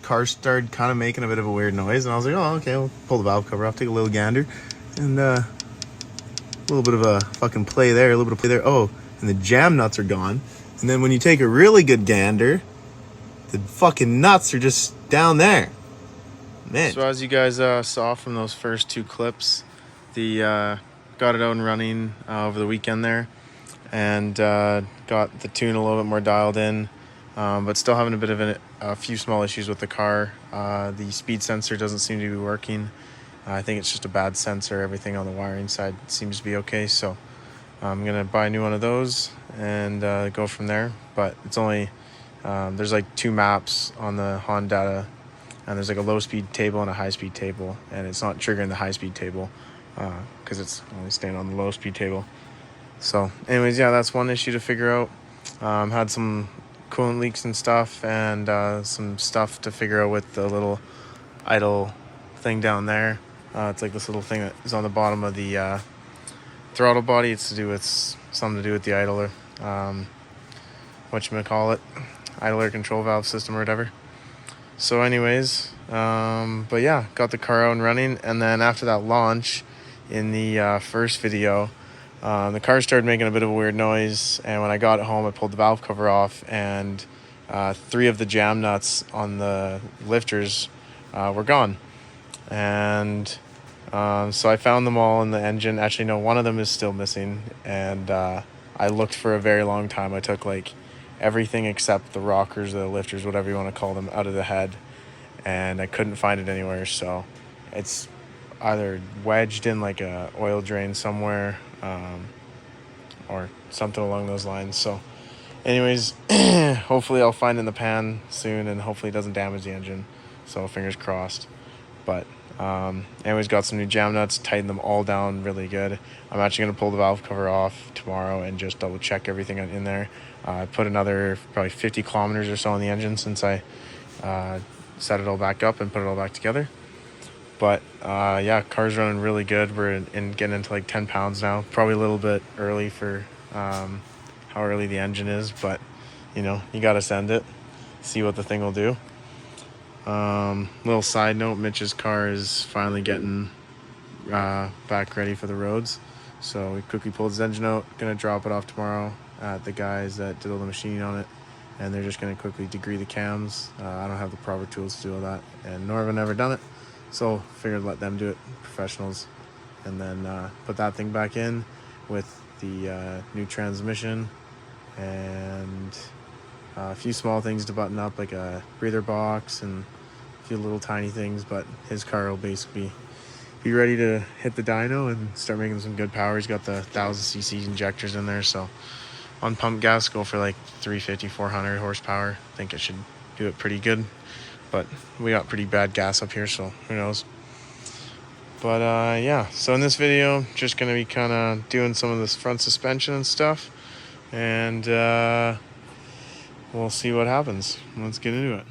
car started kind of making a bit of a weird noise, and I was like, oh, okay, we'll pull the valve cover off, take a little gander, and a little bit of a fucking play there, a little bit of play there. Oh, and the jam nuts are gone. And then when you take a really good gander, the fucking nuts are just down there. Man. So as you guys saw from those first two clips, the got it out and running over the weekend there, and got the tune a little bit more dialed in, but still having a bit of a few small issues with the car. The speed sensor doesn't seem to be working. I think it's just a bad sensor. Everything on the wiring side seems to be okay, so I'm gonna buy a new one of those and go from there. But it's only there's like two maps on the Honda, and there's like a low speed table and a high speed table, and it's not triggering the high speed table because it's only staying on the low speed table. So anyways, yeah, that's one issue to figure out. Had some coolant leaks and stuff, and some stuff to figure out with the little idle thing down there. It's like this little thing that is on the bottom of the throttle body. It's something to do with the idler, whatchamacallit, idler control valve system or whatever. So anyways, but yeah, got the car out and running, and then after that launch in the first video, the car started making a bit of a weird noise, and when I got it home, I pulled the valve cover off, and 3 of the jam nuts on the lifters were gone. And so I found them all in the engine. Actually, no, one of them is still missing, and I looked for a very long time. I took like everything except the rockers, the lifters, whatever you want to call them, out of the head, and I couldn't find it anywhere. So it's either wedged in like a oil drain somewhere, or something along those lines. So anyways, hopefully I'll find it in the pan soon, and hopefully it doesn't damage the engine, so fingers crossed. But anyways, got some new jam nuts, tightened them all down really good. I'm actually going to pull the valve cover off tomorrow and just double check everything in there. I put another probably 50 kilometers or so on the engine since I set it all back up and put it all back together. But yeah, car's running really good. We're getting into like 10 pounds now. Probably a little bit early for how early the engine is, but you know, you got to send it, see what the thing will do. Little side note, Mitch's car is finally getting back ready for the roads. So we quickly pulled his engine out, gonna drop it off tomorrow at the guys that did all the machining on it, and they're just gonna quickly degree the cams. I don't have the proper tools to do all that, and nor have I never done it, so figured let them do it, professionals, and then put that thing back in with the new transmission and a few small things to button up, like a breather box and a few little tiny things. But his car will basically be ready to hit the dyno and start making some good power. He's got the 1000cc injectors in there, so on pump gas go for like 350, 400 horsepower. I think it should do it pretty good, but we got pretty bad gas up here, so who knows. But yeah, so in this video, just gonna be kind of doing some of this front suspension and stuff, and we'll see what happens. Let's get into it.